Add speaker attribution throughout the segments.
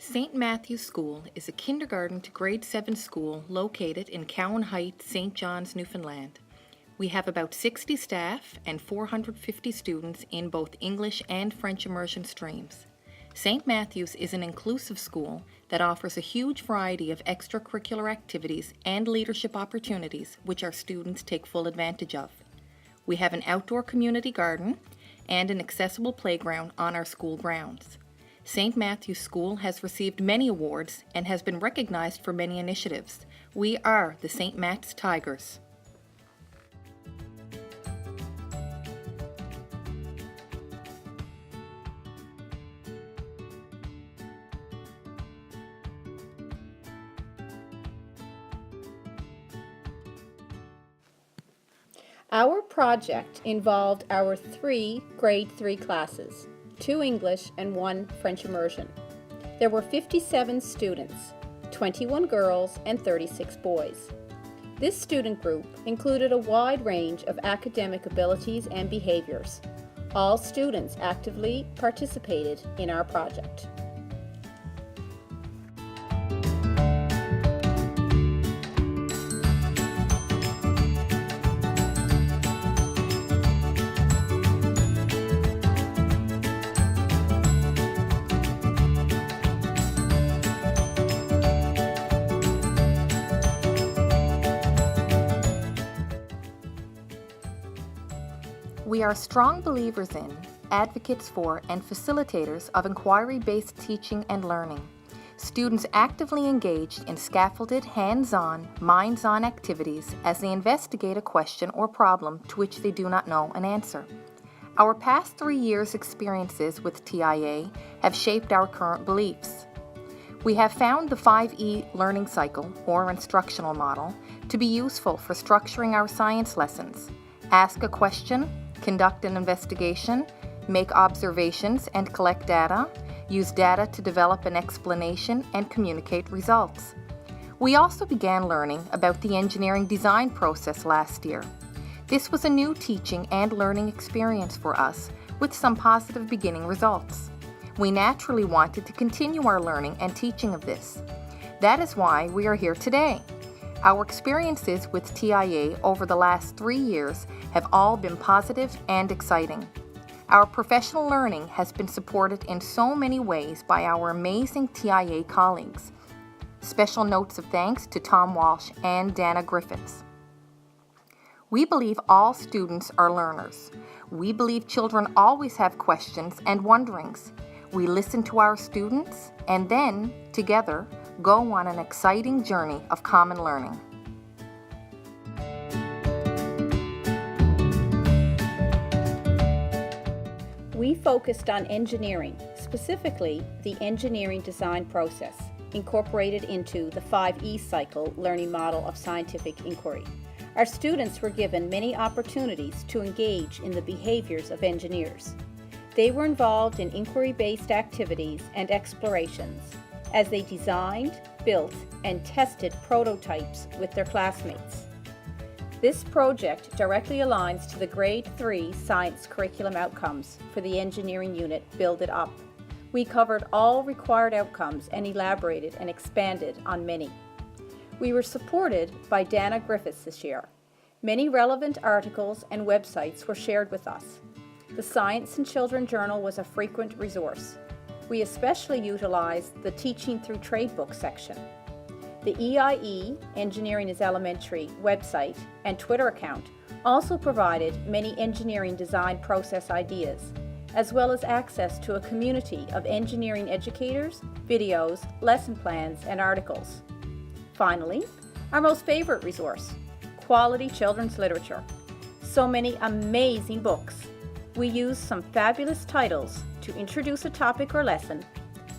Speaker 1: St. Matthew's School is a kindergarten to grade 7 school located in Cowan Heights, St. John's, Newfoundland. We have about 60 staff and 450 students in both English and French immersion streams. St. Matthew's is an inclusive school that offers a huge variety of extracurricular activities and leadership opportunities which our students take full advantage of. We have an outdoor community garden and an accessible playground on our school grounds. St. Matthew's School has received many awards and has been recognized for many initiatives. We are the St. Matt's Tigers.
Speaker 2: Our project involved our 3 grade 3 classes, 2 English and 1 French immersion. There were 57 students, 21 girls and 36 boys. This student group included a wide range of academic abilities and behaviors. All students actively participated in our project.
Speaker 1: We are strong believers in, advocates for, and facilitators of inquiry-based teaching and learning. Students actively engaged in scaffolded, hands-on, minds-on activities as they investigate a question or problem to which they do not know an answer. Our past 3 years' experiences with TIA have shaped our current beliefs. We have found the 5E learning cycle, or instructional model, to be useful for structuring our science lessons. Ask a question, conduct an investigation, make observations and collect data, use data to develop an explanation and communicate results. We also began learning about the engineering design process last year. This was a new teaching and learning experience for us with some positive beginning results. We naturally wanted to continue our learning and teaching of this. That is why we are here today. Our experiences with TIA over the last 3 years have all been positive and exciting. Our professional learning has been supported in so many ways by our amazing TIA colleagues. Special notes of thanks to Tom Walsh and Dana Griffiths. We believe all students are learners. We believe children always have questions and wonderings. We listen to our students and then, together, go on an exciting journey of common learning.
Speaker 2: We focused on engineering, specifically the engineering design process, incorporated into the 5E cycle learning model of scientific inquiry. Our students were given many opportunities to engage in the behaviors of engineers. They were involved in inquiry-based activities and explorations as they designed, built, and tested prototypes with their classmates. This project directly aligns to the Grade 3 Science Curriculum outcomes for the engineering unit Build It Up. We covered all required outcomes and elaborated and expanded on many. We were supported by Dana Griffiths this year. Many relevant articles and websites were shared with us. The Science and Children Journal was a frequent resource. We especially utilized the Teaching Through Tradebook section. The EIE, Engineering is Elementary, website and Twitter account also provided many engineering design process ideas, as well as access to a community of engineering educators, videos, lesson plans, and articles. Finally, our most favorite resource, quality children's literature. So many amazing books. We used some fabulous titles to introduce a topic or lesson,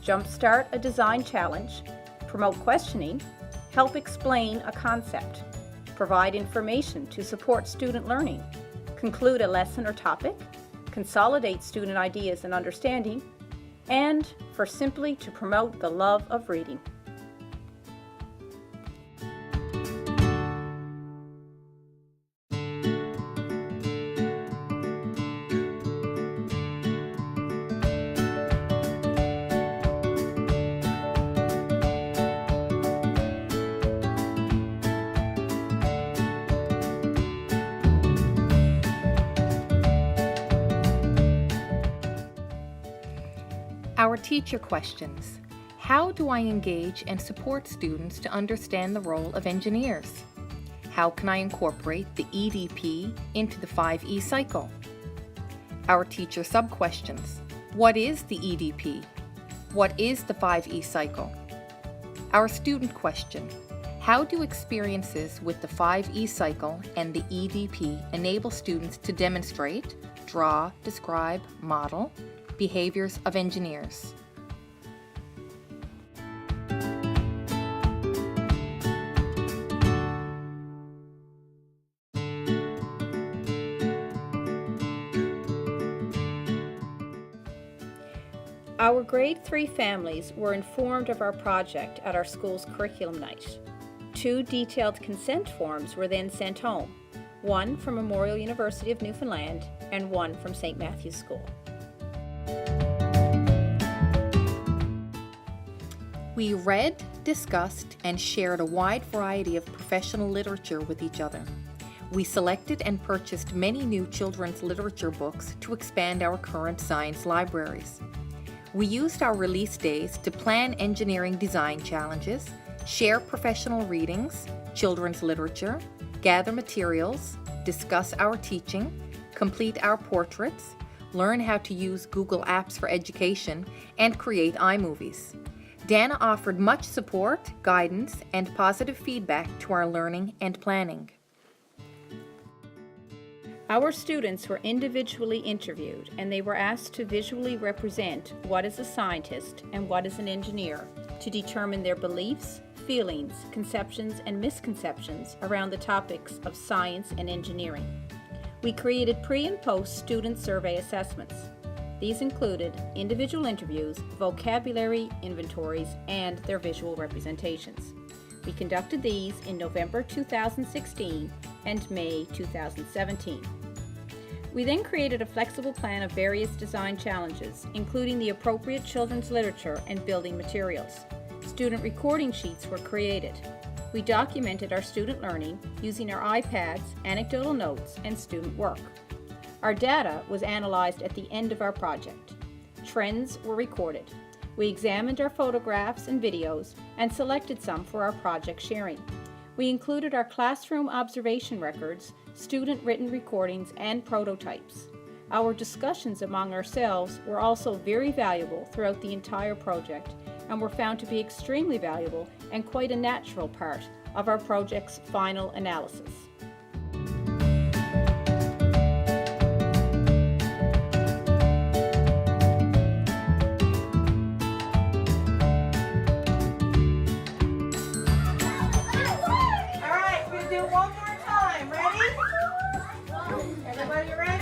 Speaker 2: jumpstart a design challenge, promote questioning, help explain a concept, provide information to support student learning, conclude a lesson or topic, consolidate student ideas and understanding, and for simply to promote the love of reading.
Speaker 1: Our teacher questions. How do I engage and support students to understand the role of engineers? How can I incorporate the EDP into the 5E cycle? Our teacher sub-questions. What is the EDP? What is the 5E cycle? Our student question. How do experiences with the 5E cycle and the EDP enable students to demonstrate, draw, describe, model behaviors of engineers?
Speaker 2: Our grade 3 families were informed of our project at our school's curriculum night. 2 detailed consent forms were then sent home, one from Memorial University of Newfoundland and one from St. Matthew's School.
Speaker 1: We read, discussed, and shared a wide variety of professional literature with each other. We selected and purchased many new children's literature books to expand our current science libraries. We used our release days to plan engineering design challenges, share professional readings, children's literature, gather materials, discuss our teaching, complete our portraits, learn how to use Google Apps for education, and create iMovies. Dana offered much support, guidance, and positive feedback to our learning and planning.
Speaker 2: Our students were individually interviewed and they were asked to visually represent what is a scientist and what is an engineer to determine their beliefs, feelings, conceptions, and misconceptions around the topics of science and engineering. We created pre- and post-student survey assessments. These included individual interviews, vocabulary inventories, and their visual representations. We conducted these in November 2016 and May 2017. We then created a flexible plan of various design challenges, including the appropriate children's literature and building materials. Student recording sheets were created. We documented our student learning using our iPads, anecdotal notes, and student work. Our data was analyzed at the end of our project. Trends were recorded. We examined our photographs and videos and selected some for our project sharing. We included our classroom observation records, student written recordings, and prototypes. Our discussions among ourselves were also very valuable throughout the entire project and were found to be extremely valuable and quite a natural part of our project's final analysis.
Speaker 3: Everybody ready?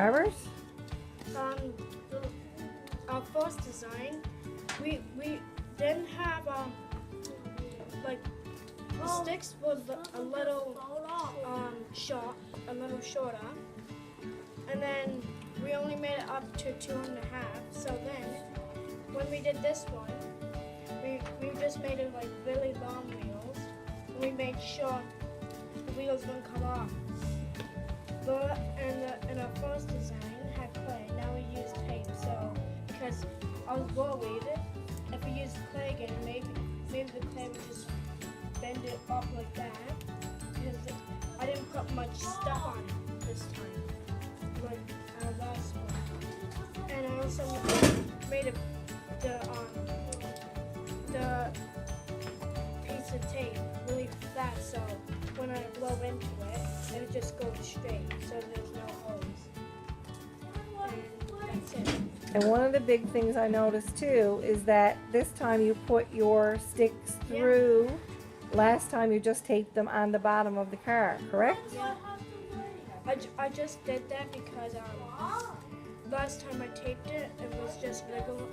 Speaker 4: Ours?
Speaker 3: Our first design, we didn't have like the sticks was a little short, a little shorter, and then we only made it up to 2.5. So then, when we did this one, we just made it like really long wheels. And we made sure the wheels wouldn't come off. And our first design had clay. Now we use tape. So because I was worried if we used clay again, maybe the clay would just bend it up like that. Because I didn't put much stuff on it this time, like our last one. And I also made the piece of tape really fat, so when I blow into it, it just goes straight, so there's no holes. And that's it.
Speaker 4: And one of the big things I noticed too is that this time you put your sticks through. Last time you just taped them on the bottom of the car, correct?
Speaker 3: Yeah. I just did that because last time I taped it, it was just regular.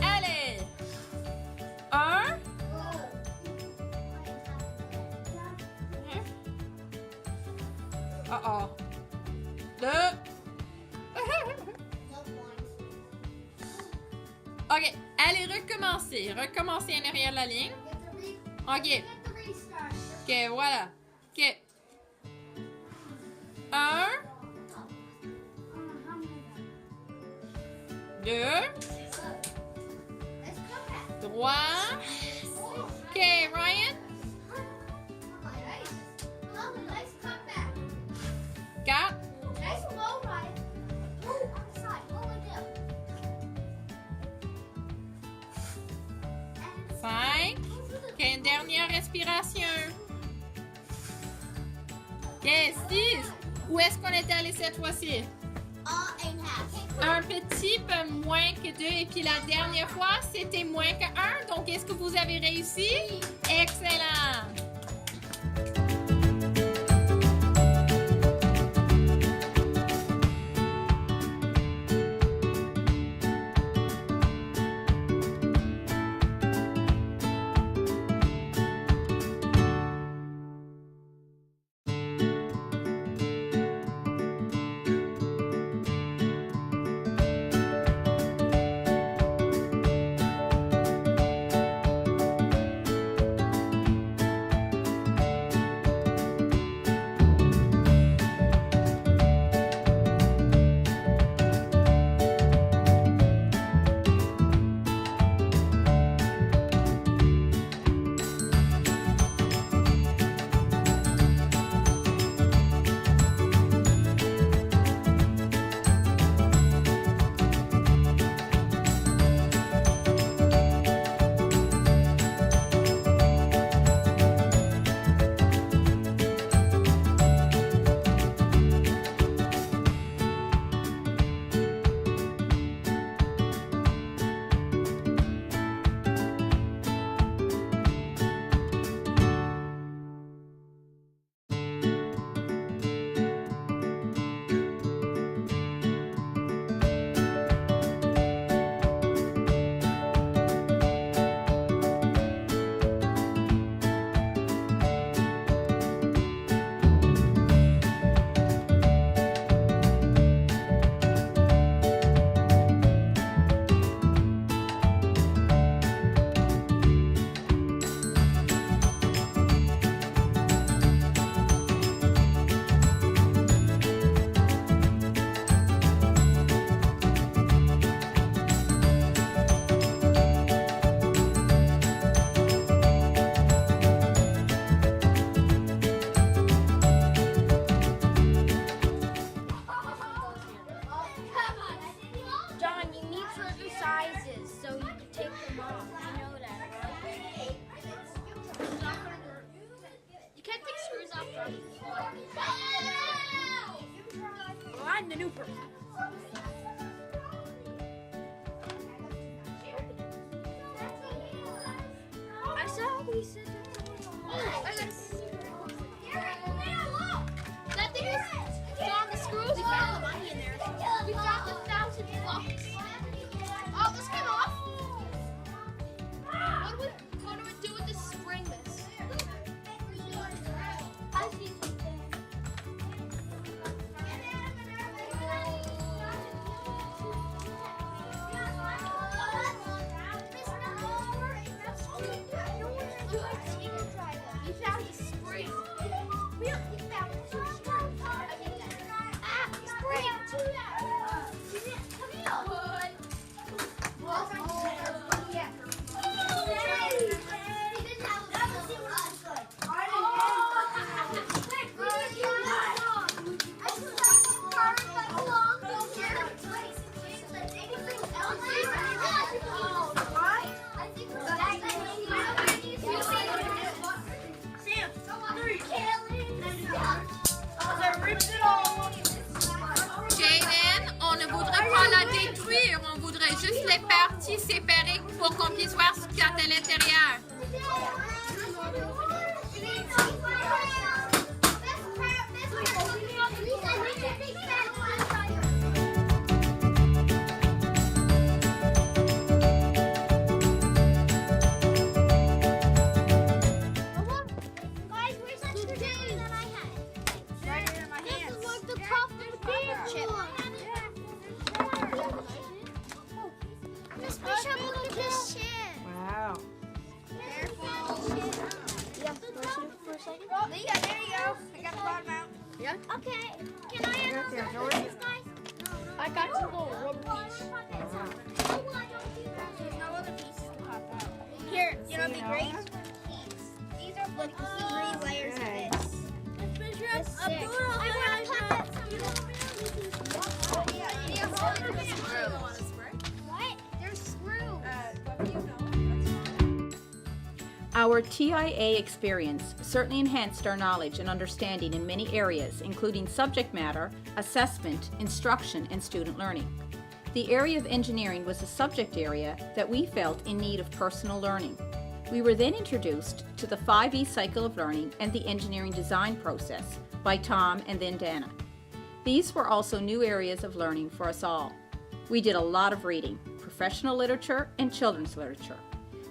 Speaker 5: Allez! Un. Uh-oh. Deux. OK. Allez, recommencer. Recommencer en arrière de la ligne. OK. OK, voilà. OK. Un. Deux. Trois. OK, Ryan. Quatre. 5. OK, une dernière respiration. OK, 6. Où est-ce qu'on est allé cette fois-ci? Un petit peu moins que 2. Et puis la dernière fois, c'était moins que 1. Donc, est-ce que vous avez réussi? Excellent!
Speaker 3: Super. I saw we said
Speaker 5: That thing is on the screws. We found the money in there. We found 1,000 bucks. Oh, this came off. What do we do with this spring, miss? We found the spring. Jaden, on ne voudrait pas la détruire, on voudrait juste les parties séparées pour qu'on puisse voir ce qu'il y a à l'intérieur.
Speaker 4: Wow.
Speaker 3: Leah, there you go. I got the bottom out.
Speaker 5: Yeah?
Speaker 3: Okay. Can I have these guys?
Speaker 5: I got some little rubber piece.
Speaker 3: There's no other pieces to pop out. Here, you know what'd be great? These are like 3 layers of this. That's sick. I want to pop that What? There's screws.
Speaker 2: Our TIA experience certainly enhanced our knowledge and understanding in many areas, including subject matter, assessment, instruction, and student learning. The area of engineering was a subject area that we felt in need of personal learning. We were then introduced to the 5E cycle of learning and the engineering design process by Tom and then Dana. These were also new areas of learning for us all. We did a lot of reading, professional literature and children's literature.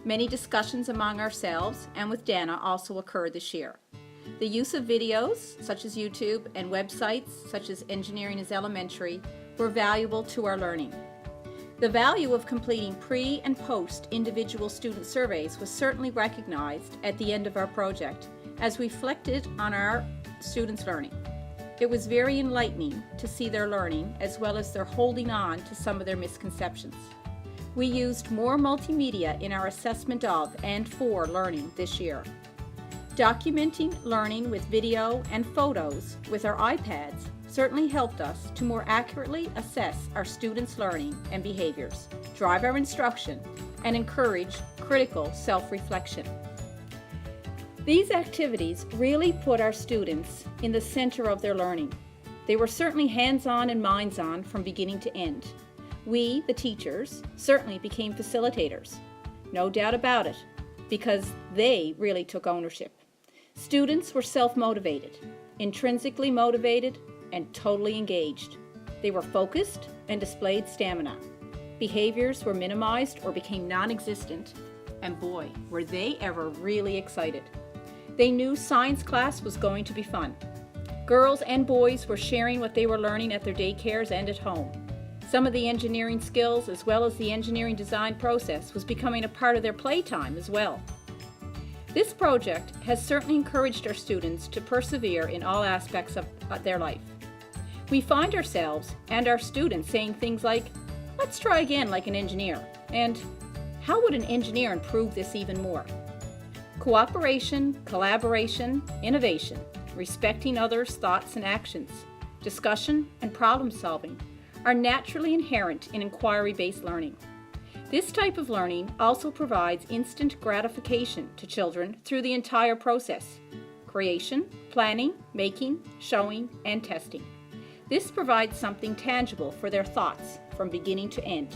Speaker 2: Many discussions among ourselves and with Dana also occurred this year. The use of videos, such as YouTube, and websites, such as Engineering is Elementary, were valuable to our learning. The value of completing pre- and post-individual student surveys was certainly recognized at the end of our project, as reflected on our students' learning. It was very enlightening to see their learning, as well as their holding on to some of their misconceptions. We used more multimedia in our assessment of and for learning this year. Documenting learning with video and photos with our iPads certainly helped us to more accurately assess our students' learning and behaviors, drive our instruction, and encourage critical self-reflection. These activities really put our students in the center of their learning. They were certainly hands-on and minds-on from beginning to end. We, the teachers, certainly became facilitators. No doubt about it, because they really took ownership. Students were self-motivated, intrinsically motivated, and totally engaged. They were focused and displayed stamina. Behaviors were minimized or became non-existent, and boy, were they ever really excited. They knew science class was going to be fun. Girls and boys were sharing what they were learning at their daycares and at home. Some of the engineering skills, as well as the engineering design process, was becoming a part of their playtime as well. This project has certainly encouraged our students to persevere in all aspects of their life. We find ourselves and our students saying things like, "Let's try again like an engineer," and "How would an engineer improve this even more?" Cooperation, collaboration, innovation, respecting others' thoughts and actions, discussion, and problem solving are naturally inherent in inquiry-based learning. This type of learning also provides instant gratification to children through the entire process: creation, planning, making, showing, and testing. This provides something tangible for their thoughts from beginning to end.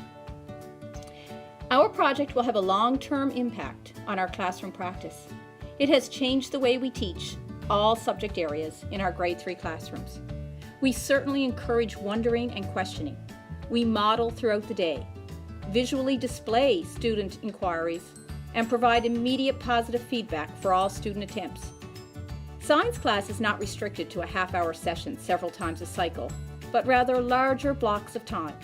Speaker 2: Our project will have a long-term impact on our classroom practice. It has changed the way we teach all subject areas in our grade 3 classrooms. We certainly encourage wondering and questioning. We model throughout the day, visually display student inquiries, and provide immediate positive feedback for all student attempts. Science class is not restricted to a half-hour session several times a cycle, but rather larger blocks of time.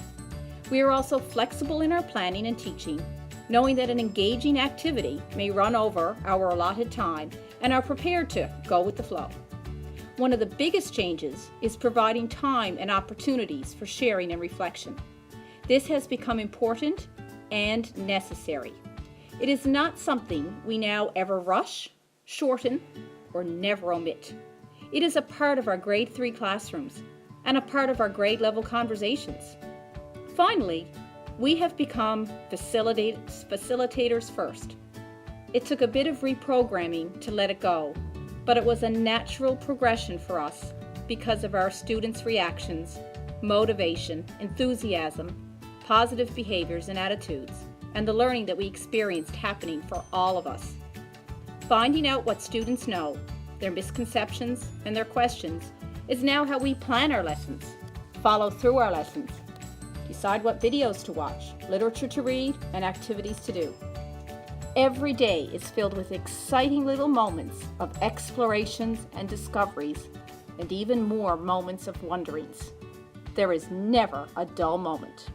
Speaker 2: We are also flexible in our planning and teaching, knowing that an engaging activity may run over our allotted time and are prepared to go with the flow. One of the biggest changes is providing time and opportunities for sharing and reflection. This has become important and necessary. It is not something we now ever rush, shorten, or never omit. It is a part of our grade 3 classrooms and a part of our grade level conversations. Finally, we have become facilitators first. It took a bit of reprogramming to let it go, but it was a natural progression for us because of our students' reactions, motivation, enthusiasm, positive behaviors and attitudes, and the learning that we experienced happening for all of us. Finding out what students know, their misconceptions, and their questions is now how we plan our lessons, follow through our lessons, decide what videos to watch, literature to read, and activities to do. Every day is filled with exciting little moments of explorations and discoveries, and even more moments of wonderings. There is never a dull moment.